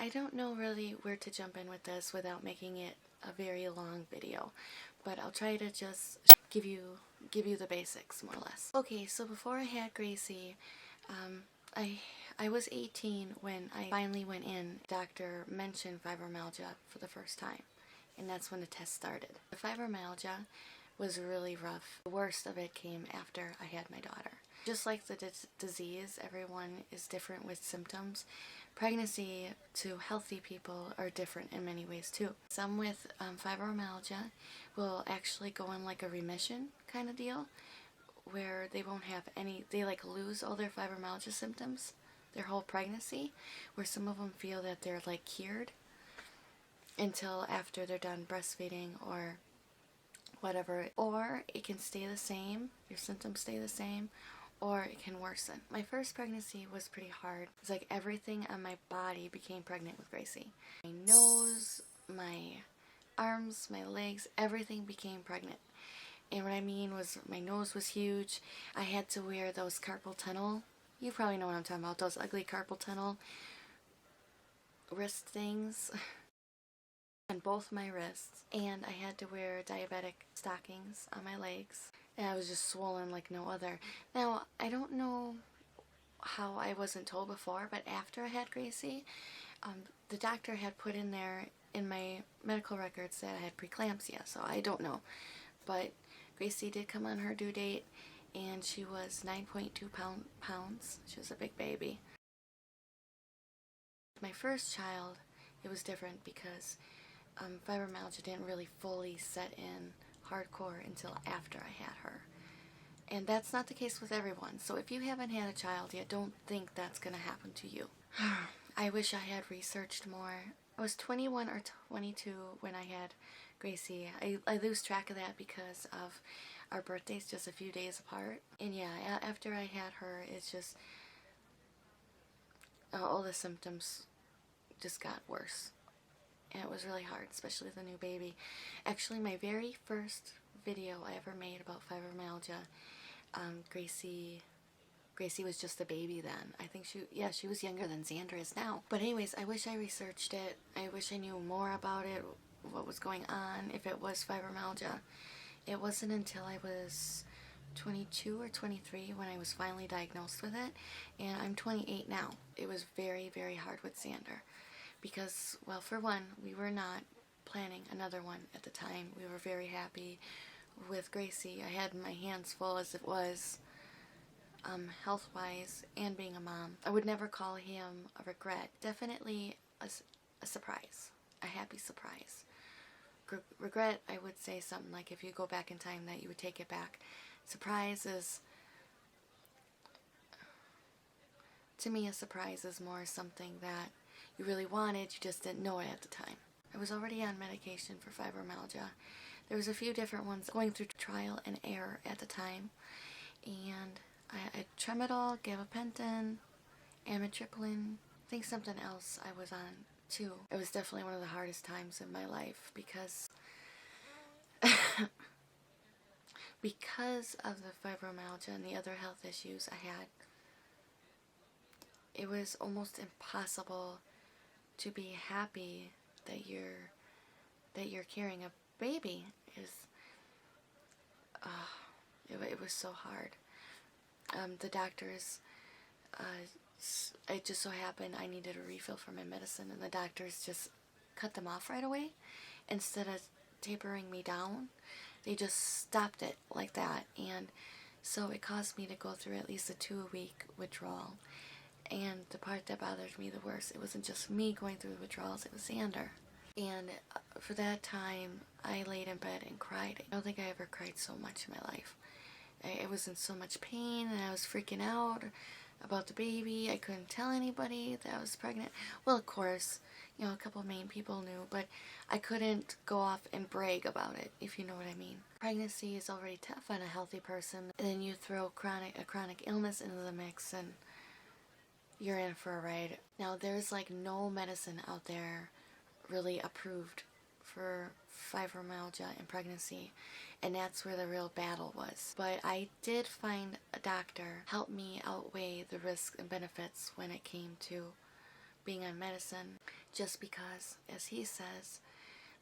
I don't know really where to jump in with this without making it a very long video, but I'll try to just give you the basics more or less. Okay, so before I had Gracie, I was 18 when I finally went in. The doctor mentioned fibromyalgia for the first time, and that's when the test started. The fibromyalgia was really rough. The worst of it came after I had my daughter. Just like the disease, everyone is different with symptoms. Pregnancy to healthy people are different in many ways too. Some with fibromyalgia will actually go in like a remission kind of deal, where they won't have any, they like lose all their fibromyalgia symptoms their whole pregnancy, where some of them feel that they're like cured until after they're done breastfeeding or whatever. Or it can stay the same, your symptoms stay the same, or it can worsen. My first pregnancy was pretty hard. It's like everything on my body became pregnant with Gracie. My nose, my arms, my legs, everything became pregnant. And what I mean was my nose was huge. I had to wear those carpal tunnel, you probably know what I'm talking about, those ugly carpal tunnel wrist things on both my wrists. And I had to wear diabetic stockings on my legs. And I was just swollen like no other. Now, I don't know how I wasn't told before, but after I had Gracie, the doctor had put in there in my medical records that I had preeclampsia, so I don't know. But Gracie did come on her due date, and she was 9.2 pounds. She was a big baby. My first child, it was different because fibromyalgia didn't really fully set in hardcore until after I had her. And that's not the case with everyone. So if you haven't had a child yet, don't think that's going to happen to you. I wish I had researched more. I was 21 or 22 when I had Gracie. I lose track of that because of our birthdays just a few days apart. And yeah, after I had her, it's just all the symptoms just got worse. And it was really hard, especially the new baby. Actually, my very first video I ever made about fibromyalgia, Gracie was just a baby then. I think she was younger than Xander is now. But anyways, I wish I researched it. I wish I knew more about it, what was going on, if it was fibromyalgia. It wasn't until I was 22 or 23 when I was finally diagnosed with it, and I'm 28 now. It was very, very hard with Xander because, well, for one, we were not planning another one at the time. We were very happy with Gracie. I had my hands full as it was, health-wise and being a mom. I would never call him a regret. Definitely a surprise, a happy surprise. Regret, I would say something like if you go back in time that you would take it back. Surprise is, to me, a surprise is more something that you really wanted, you just didn't know it at the time. I was already on medication for fibromyalgia. There was a few different ones going through trial and error at the time, and I had tramadol, gabapentin, amitriptyline, I think something else I was on too. It was definitely one of the hardest times in my life because because of the fibromyalgia and the other health issues I had. It was almost impossible to be happy that you're carrying a baby. It was so hard. The doctors, it just so happened I needed a refill for my medicine, and the doctors just cut them off right away. Instead of tapering me down, they just stopped it like that, and so it caused me to go through at least a 2-week withdrawal. And the part that bothered me the worst, it wasn't just me going through the withdrawals, it was Xander. And for that time, I laid in bed and cried. I don't think I ever cried so much in my life. I was in so much pain, and I was freaking out about the baby. I couldn't tell anybody that I was pregnant. Well, of course, you know, a couple of main people knew, but I couldn't go off and brag about it, if you know what I mean. Pregnancy is already tough on a healthy person, and then you throw a chronic illness into the mix, and you're in for a ride. Now, there's like no medicine out there really approved for fibromyalgia and pregnancy, and that's where the real battle was. But I did find a doctor help me outweigh the risks and benefits when it came to being on medicine, just because, as he says,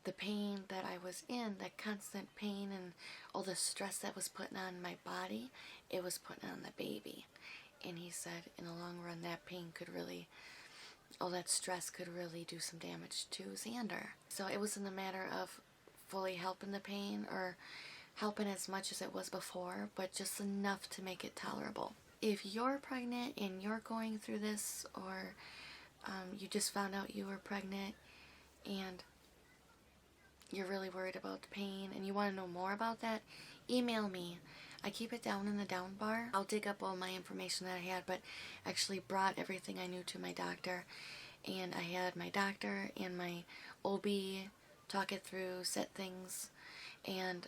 the pain that I was in, that constant pain and all the stress that was putting on my body, it was putting on the baby. And he said in the long run that pain could really, all that stress could really do some damage to Xander. So it wasn't a matter of fully helping the pain or helping as much as it was before, but just enough to make it tolerable. If you're pregnant and you're going through this, or you just found out you were pregnant and you're really worried about the pain and you want to know more about that, email me. I keep it down in the down bar. I'll dig up all my information that I had, but actually brought everything I knew to my doctor. And I had my doctor and my OB talk it through, set things, and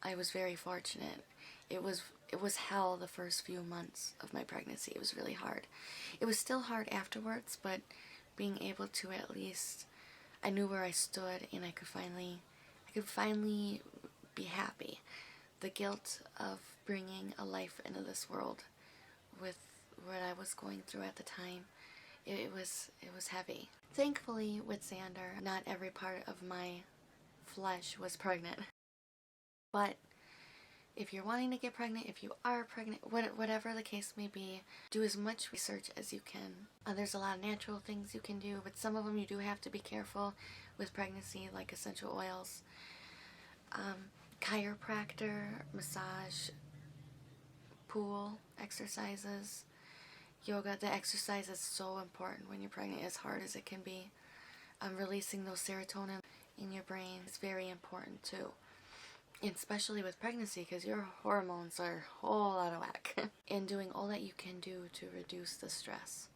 I was very fortunate. It was hell the first few months of my pregnancy. It was really hard. It was still hard afterwards, but being able to at least, I knew where I stood, and I could finally be happy. The guilt of bringing a life into this world with what I was going through at the time, it was heavy. Thankfully, with Xander, not every part of my flesh was pregnant. But if you're wanting to get pregnant, if you are pregnant, whatever the case may be, do as much research as you can. There's a lot of natural things you can do, but some of them you do have to be careful with pregnancy, like essential oils, chiropractor, massage, pool, exercises, yoga. The exercise is so important when you're pregnant, as hard as it can be. Releasing those serotonin in your brain is very important too. And especially with pregnancy, because your hormones are a whole out of whack. And doing all that you can do to reduce the stress.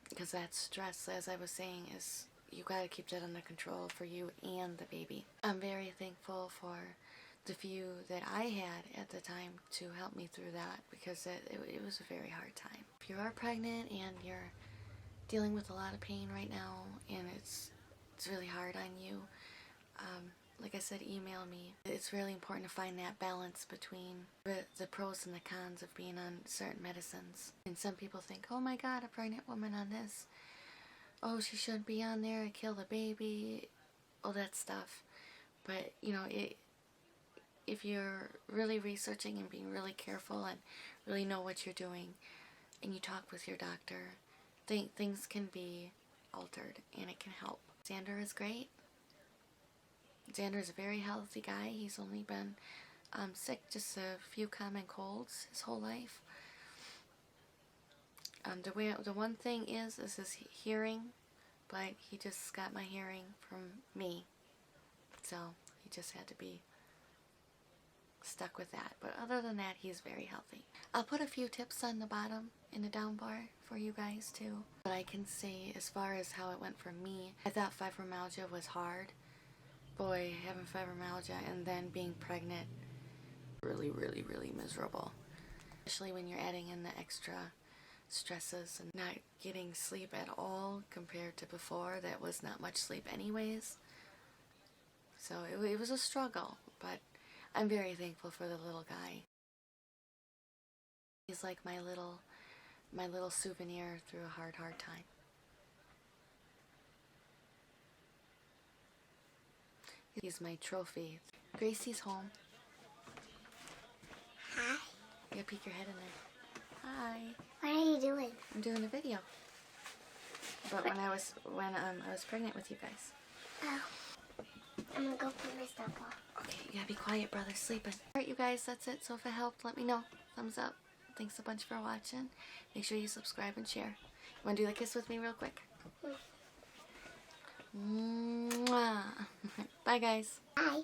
Because that stress, as I was saying, is, you got to keep that under control for you and the baby. I'm very thankful for the few that I had at the time to help me through that, because it was a very hard time. If you are pregnant and you're dealing with a lot of pain right now and it's really hard on you, like I said, email me. It's really important to find that balance between the pros and the cons of being on certain medicines. And some people think, oh my god, a pregnant woman on this, oh, she shouldn't be on there, and kill the baby, all that stuff. But, you know, if you're really researching and being really careful and really know what you're doing, and you talk with your doctor, things can be altered and it can help. Xander is great. Xander is a very healthy guy. He's only been sick just a few common colds his whole life. The one thing is his hearing, but he just got my hearing from me, so he just had to be stuck with that. But other than that, he's very healthy. I'll put a few tips on the bottom in the down bar for you guys too. But I can say, as far as how it went for me, I thought fibromyalgia was hard. Boy, having fibromyalgia and then being pregnant, really, really, really miserable. Especially when you're adding in the extra stresses and not getting sleep at all compared to before. That was not much sleep anyways. So it was a struggle, but I'm very thankful for the little guy. He's like my little souvenir through a hard time. He's my trophy. Gracie's home. Hi. You gotta peek your head in there. Hi. What are you doing? I'm doing a video. But when I was pregnant with you guys. Oh. I'm gonna go put my stuff on. Okay, you gotta be quiet, brother's sleeping. Alright, you guys, that's it. So if it helped, let me know. Thumbs up. Thanks a bunch for watching. Make sure you subscribe and share. You wanna do the kiss with me real quick? Mwah. Bye, guys. Bye.